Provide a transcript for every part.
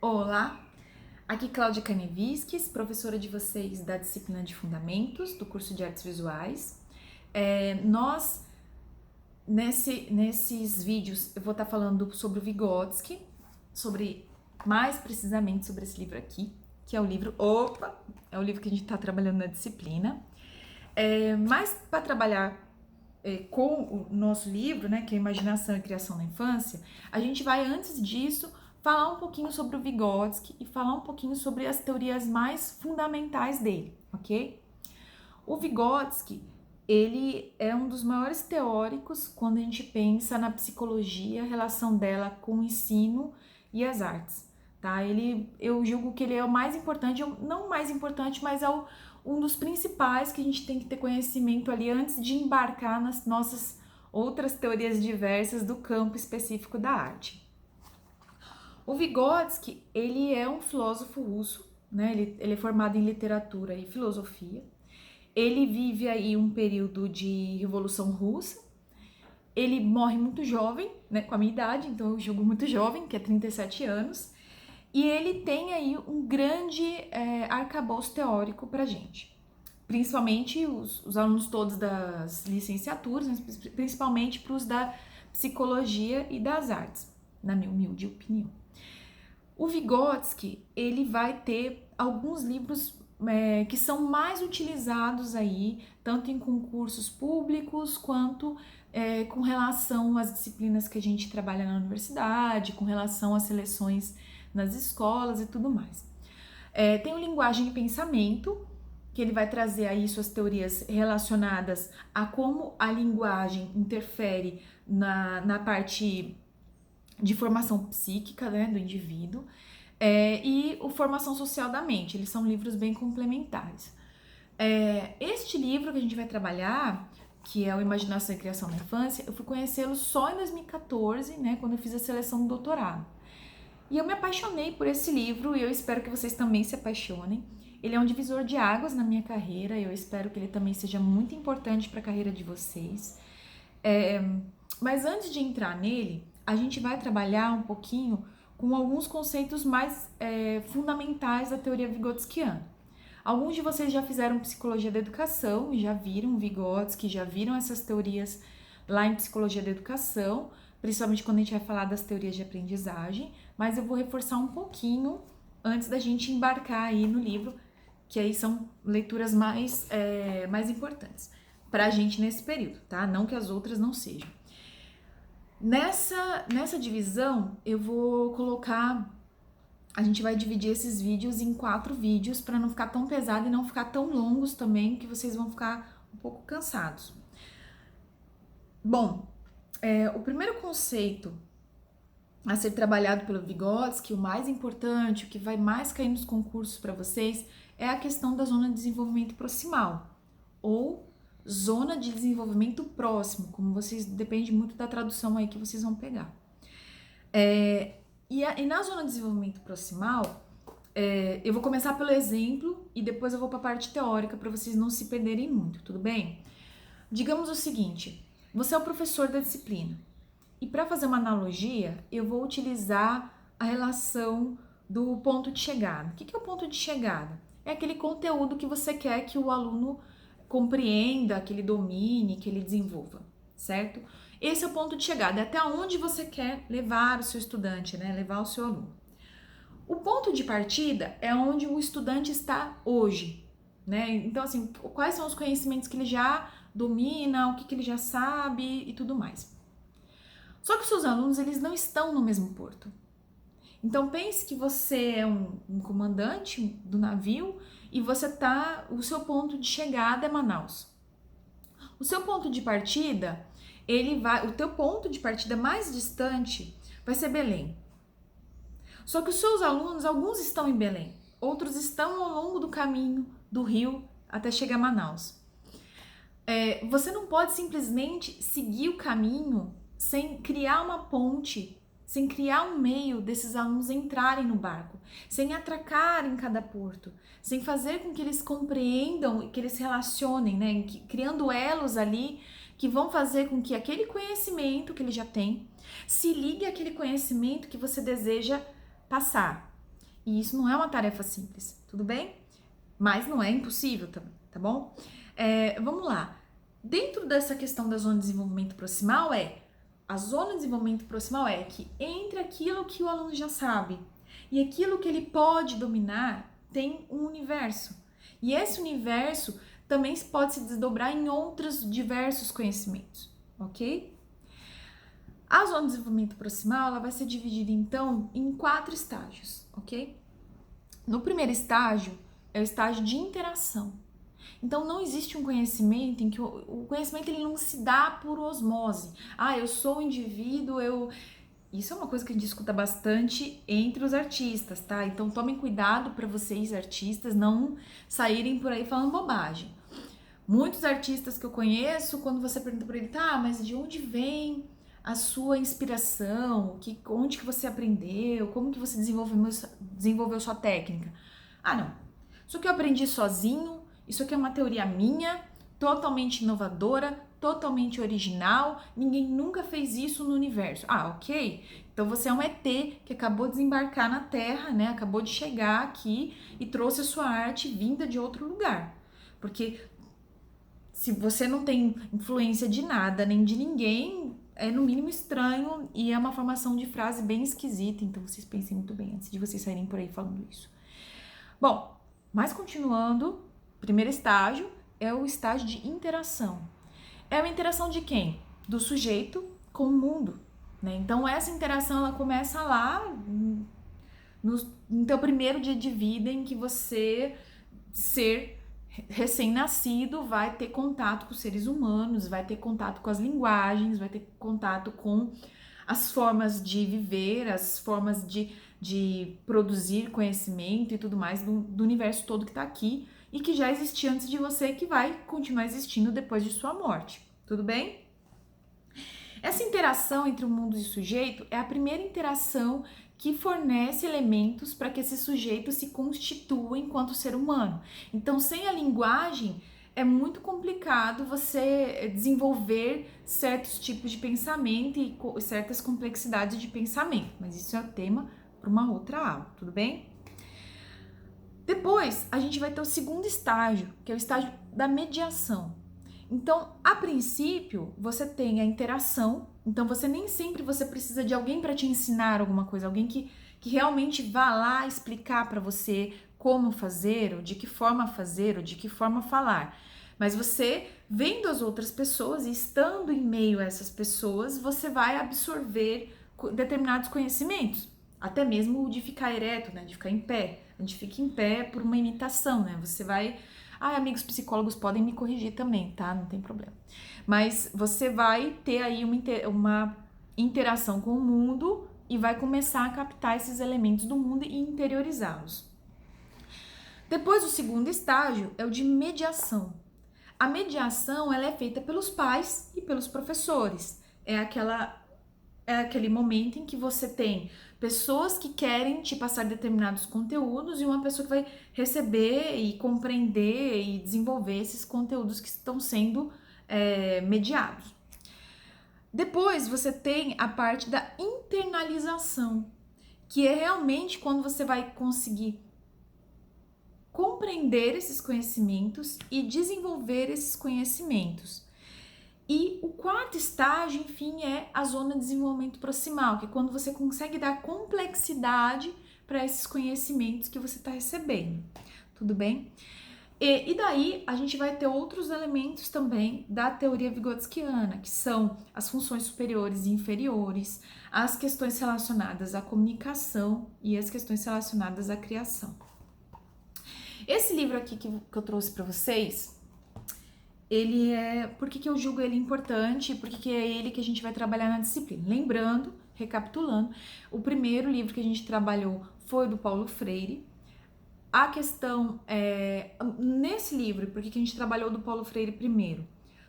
Olá, aqui Cláudia Canevisques, professora de vocês da disciplina de Fundamentos do curso de Artes Visuais. Nesses vídeos, eu vou estar falando sobre o Vygotsky, mais precisamente sobre esse livro aqui, que é o livro, é o livro que a gente está trabalhando na disciplina. Mas para trabalhar com o nosso livro, né, que é Imaginação e Criação na Infância, a gente vai, antes disso, falar um pouquinho sobre o Vygotsky e falar um pouquinho sobre as teorias mais fundamentais dele, ok? O Vygotsky, ele é um dos maiores teóricos quando a gente pensa na psicologia, a relação dela com o ensino e as artes, tá? Eu julgo que ele é o mais importante, não o mais importante, mas é um dos principais que a gente tem que ter conhecimento ali antes de embarcar nas nossas outras teorias diversas do campo específico da arte. O Vygotsky, ele é um filósofo russo, né? Ele é formado em literatura e filosofia. Ele vive aí um período de Revolução Russa. Ele morre muito jovem, né, com a minha idade, então eu julgo muito jovem, que é 37 anos. E ele tem aí um grande arcabouço teórico pra gente. Principalmente os alunos todos das licenciaturas, mas principalmente para os da psicologia e das artes, na minha humilde opinião. O Vygotsky, ele vai ter alguns livros que são mais utilizados aí, tanto em concursos públicos quanto com relação às disciplinas que a gente trabalha na universidade, com relação às seleções nas escolas e tudo mais. Tem o Linguagem e Pensamento, que ele vai trazer aí suas teorias relacionadas a como a linguagem interfere na parte de formação psíquica, né, do indivíduo, e o Formação Social da Mente. Eles são livros bem complementares. Este livro que a gente vai trabalhar, que é o Imaginação e Criação na Infância, eu fui conhecê-lo só em 2014, né, quando eu fiz a seleção do doutorado. E eu me apaixonei por esse livro e eu espero que vocês também se apaixonem. Ele é um divisor de águas na minha carreira, eu espero que ele também seja muito importante para a carreira de vocês. Mas antes de entrar nele, a gente vai trabalhar um pouquinho com alguns conceitos mais fundamentais da teoria vygotskiana. Alguns de vocês já fizeram psicologia da educação e já viram Vygotsky, já viram essas teorias lá em psicologia da educação, principalmente quando a gente vai falar das teorias de aprendizagem, mas eu vou reforçar um pouquinho antes da gente embarcar aí no livro, que aí são leituras mais importantes pra gente nesse período, tá? Não que as outras não sejam. Nessa divisão, eu vou colocar... A gente vai dividir esses vídeos em 4 vídeos para não ficar tão pesado e não ficar tão longos também, que vocês vão ficar um pouco cansados. Bom, o primeiro conceito a ser trabalhado pelo Vygotsky, o mais importante, o que vai mais cair nos concursos para vocês, é a questão da zona de desenvolvimento proximal, ou zona de desenvolvimento próximo, como vocês, depende muito da tradução aí que vocês vão pegar. E na zona de desenvolvimento proximal, eu vou começar pelo exemplo e depois eu vou para a parte teórica para vocês não se perderem muito, tudo bem? Digamos o seguinte, você é o professor da disciplina e para fazer uma analogia, eu vou utilizar a relação do ponto de chegada. O que é o ponto de chegada? É aquele conteúdo que você quer que o aluno compreenda, que ele domine, que ele desenvolva, certo? Esse é o ponto de chegada, é até onde você quer levar o seu estudante, né? Levar o seu aluno. O ponto de partida é onde o estudante está hoje, né? Então, assim, quais são os conhecimentos que ele já domina, o que ele já sabe e tudo mais. Só que os seus alunos, eles não estão no mesmo porto. Então, pense que você é um comandante do navio e o seu ponto de chegada é Manaus. O seu ponto de partida, o teu ponto de partida mais distante vai ser Belém. Só que os seus alunos, alguns estão em Belém, outros estão ao longo do caminho do rio até chegar a Manaus. Você não pode simplesmente seguir o caminho sem criar uma ponte, sem criar um meio desses alunos entrarem no barco, sem atracar em cada porto, sem fazer com que eles compreendam e que eles se relacionem, né? Criando elos ali que vão fazer com que aquele conhecimento que ele já tem se ligue àquele conhecimento que você deseja passar. E isso não é uma tarefa simples, tudo bem? Mas não é impossível também, tá bom? Vamos lá. Dentro dessa questão da zona de desenvolvimento proximal a zona de desenvolvimento proximal é que entre aquilo que o aluno já sabe e aquilo que ele pode dominar, tem um universo. E esse universo também pode se desdobrar em outros diversos conhecimentos, ok? A zona de desenvolvimento proximal, ela vai ser dividida, então, em 4 estágios, ok? No primeiro estágio, é o estágio de interação. Então, não existe um conhecimento em que o conhecimento ele não se dá por osmose. Eu sou um indivíduo, Isso é uma coisa que a gente escuta bastante entre os artistas, tá? Então, tomem cuidado para vocês, artistas, não saírem por aí falando bobagem. Muitos artistas que eu conheço, quando você pergunta para ele, tá, mas de onde vem a sua inspiração? Onde que você aprendeu? Como que você desenvolveu sua técnica? Não. Isso aqui eu aprendi sozinho, isso aqui é uma teoria minha, totalmente inovadora, totalmente original, ninguém nunca fez isso no universo. Ok? Então você é um ET que acabou de desembarcar na Terra, né? Acabou de chegar aqui e trouxe a sua arte vinda de outro lugar. Porque se você não tem influência de nada, nem de ninguém, é no mínimo estranho e é uma formação de frase bem esquisita, então vocês pensem muito bem antes de vocês saírem por aí falando isso. Bom, mas continuando, primeiro estágio é o estágio de interação. É uma interação de quem? Do sujeito com o mundo, né? Então essa interação ela começa lá no teu primeiro dia de vida, em que você, ser recém-nascido, vai ter contato com os seres humanos, vai ter contato com as linguagens, vai ter contato com as formas de viver, as formas de produzir conhecimento e tudo mais do universo todo que tá aqui e que já existia antes de você, que vai continuar existindo depois de sua morte, tudo bem? Essa interação entre o mundo e o sujeito é a primeira interação que fornece elementos para que esse sujeito se constitua enquanto ser humano. Então, sem a linguagem, é muito complicado você desenvolver certos tipos de pensamento e certas complexidades de pensamento, mas isso é tema para uma outra aula, tudo bem? Depois, a gente vai ter o segundo estágio, que é o estágio da mediação. Então, a princípio, você tem a interação, então nem sempre você precisa de alguém para te ensinar alguma coisa, alguém que realmente vá lá explicar para você como fazer, ou de que forma fazer, ou de que forma falar. Mas você, vendo as outras pessoas e estando em meio a essas pessoas, você vai absorver determinados conhecimentos, até mesmo o de ficar ereto, né, de ficar em pé. A gente fica em pé por uma imitação, né? Você vai... amigos psicólogos podem me corrigir também, tá? Não tem problema. Mas você vai ter aí uma interação com o mundo e vai começar a captar esses elementos do mundo e interiorizá-los. Depois, o segundo estágio é o de mediação. A mediação, ela é feita pelos pais e pelos professores. É aquele momento em que você tem pessoas que querem te passar determinados conteúdos e uma pessoa que vai receber e compreender e desenvolver esses conteúdos que estão sendo mediados. Depois você tem a parte da internalização, que é realmente quando você vai conseguir compreender esses conhecimentos e desenvolver esses conhecimentos. E o quarto estágio, enfim, é a zona de desenvolvimento proximal, que é quando você consegue dar complexidade para esses conhecimentos que você está recebendo, tudo bem? E daí a gente vai ter outros elementos também da teoria vigotskiana, que são as funções superiores e inferiores, as questões relacionadas à comunicação e as questões relacionadas à criação. Esse livro aqui que eu trouxe para vocês, ele por que eu julgo ele importante, porque é ele que a gente vai trabalhar na disciplina. Lembrando, recapitulando, o primeiro livro que a gente trabalhou foi o do Paulo Freire. A questão nesse livro, por que a gente trabalhou do Paulo Freire primeiro?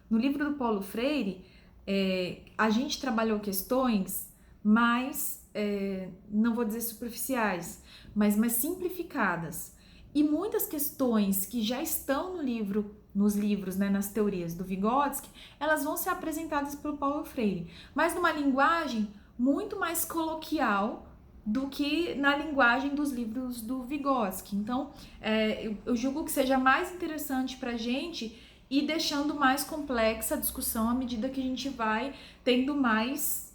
No livro do Paulo Freire, a gente trabalhou questões mais, não vou dizer superficiais, mas mais simplificadas. E muitas questões que já estão nos livros, né, nas teorias do Vygotsky, elas vão ser apresentadas pelo Paulo Freire, mas numa linguagem muito mais coloquial do que na linguagem dos livros do Vygotsky. Então, eu julgo que seja mais interessante pra gente ir deixando mais complexa a discussão à medida que a gente vai tendo mais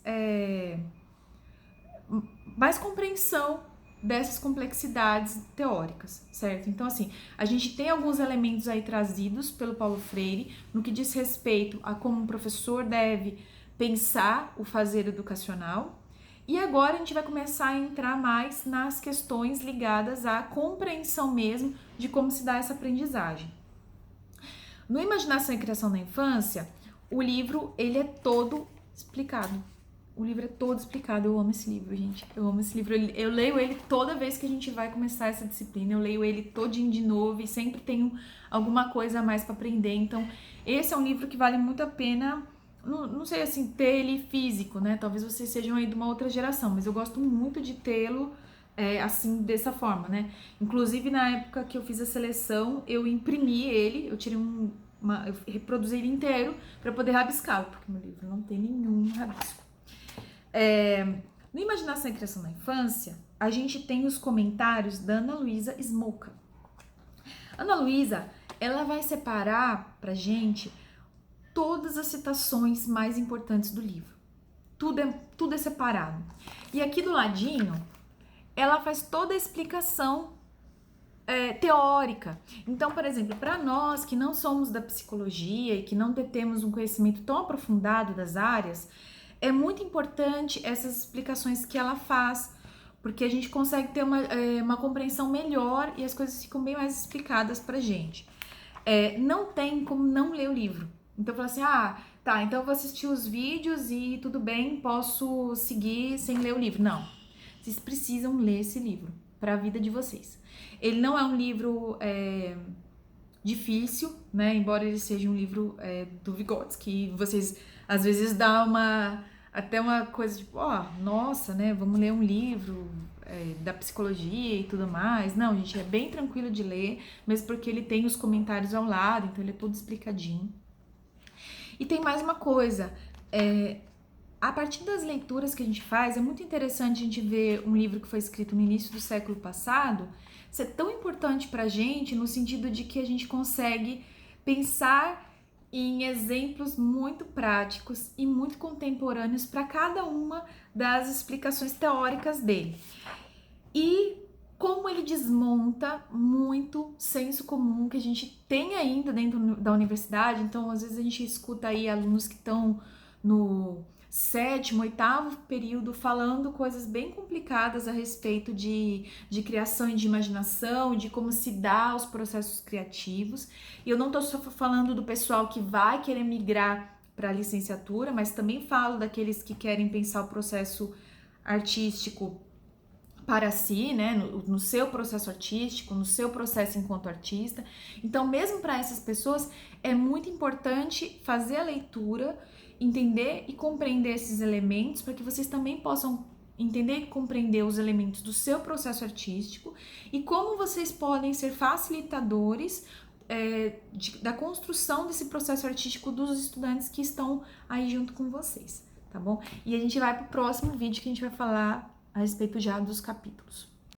compreensão dessas complexidades teóricas, certo? Então, assim, a gente tem alguns elementos aí trazidos pelo Paulo Freire no que diz respeito a como um professor deve pensar o fazer educacional. E agora a gente vai começar a entrar mais nas questões ligadas à compreensão mesmo de como se dá essa aprendizagem. No Imaginação e Criação da Infância, o livro, ele é todo explicado. O livro é todo explicado. Eu amo esse livro, gente. Eu amo esse livro. Eu leio ele toda vez que a gente vai começar essa disciplina. Eu leio ele todinho de novo e sempre tenho alguma coisa a mais para aprender. Então, esse é um livro que vale muito a pena, não sei assim, ter ele físico, né? Talvez vocês sejam aí de uma outra geração, mas eu gosto muito de tê-lo assim, dessa forma, né? Inclusive, na época que eu fiz a seleção, eu imprimi ele, eu tirei eu reproduzi ele inteiro para poder rabiscá-lo, porque meu livro não tem nenhum rabisco. No Imaginação e Criação da Infância, a gente tem os comentários da Ana Luísa Smoka. Ana Luísa, ela vai separar pra gente todas as citações mais importantes do livro. Tudo é separado. E aqui do ladinho, ela faz toda a explicação teórica. Então, por exemplo, para nós que não somos da psicologia e que não detemos um conhecimento tão aprofundado das áreas, é muito importante essas explicações que ela faz, porque a gente consegue ter uma compreensão melhor e as coisas ficam bem mais explicadas pra gente. Não tem como não ler o livro. Então, eu falo assim, tá, então eu vou assistir os vídeos e tudo bem, posso seguir sem ler o livro. Não, vocês precisam ler esse livro para a vida de vocês. Ele não é um livro difícil, né? Embora ele seja um livro do Vygotsky, vocês às vezes dá até uma coisa tipo, nossa, né? Vamos ler um livro da psicologia e tudo mais. Não, gente, é bem tranquilo de ler, mesmo porque ele tem os comentários ao lado, então ele é todo explicadinho. E tem mais uma coisa, a partir das leituras que a gente faz, é muito interessante a gente ver um livro que foi escrito no início do século passado ser tão importante pra gente no sentido de que a gente consegue pensar em exemplos muito práticos e muito contemporâneos para cada uma das explicações teóricas dele. E como ele desmonta muito senso comum que a gente tem ainda dentro da universidade. Então, às vezes a gente escuta aí alunos que estão no 7º, 8º período falando coisas bem complicadas a respeito de criação e de imaginação, de como se dá os processos criativos. E eu não estou só falando do pessoal que vai querer migrar para a licenciatura, mas também falo daqueles que querem pensar o processo artístico para si, né, no seu processo artístico, no seu processo enquanto artista. Então, mesmo para essas pessoas, é muito importante fazer a leitura, entender e compreender esses elementos, para que vocês também possam entender e compreender os elementos do seu processo artístico e como vocês podem ser facilitadores da construção desse processo artístico dos estudantes que estão aí junto com vocês, tá bom? E a gente vai para o próximo vídeo que a gente vai falar a respeito já dos capítulos.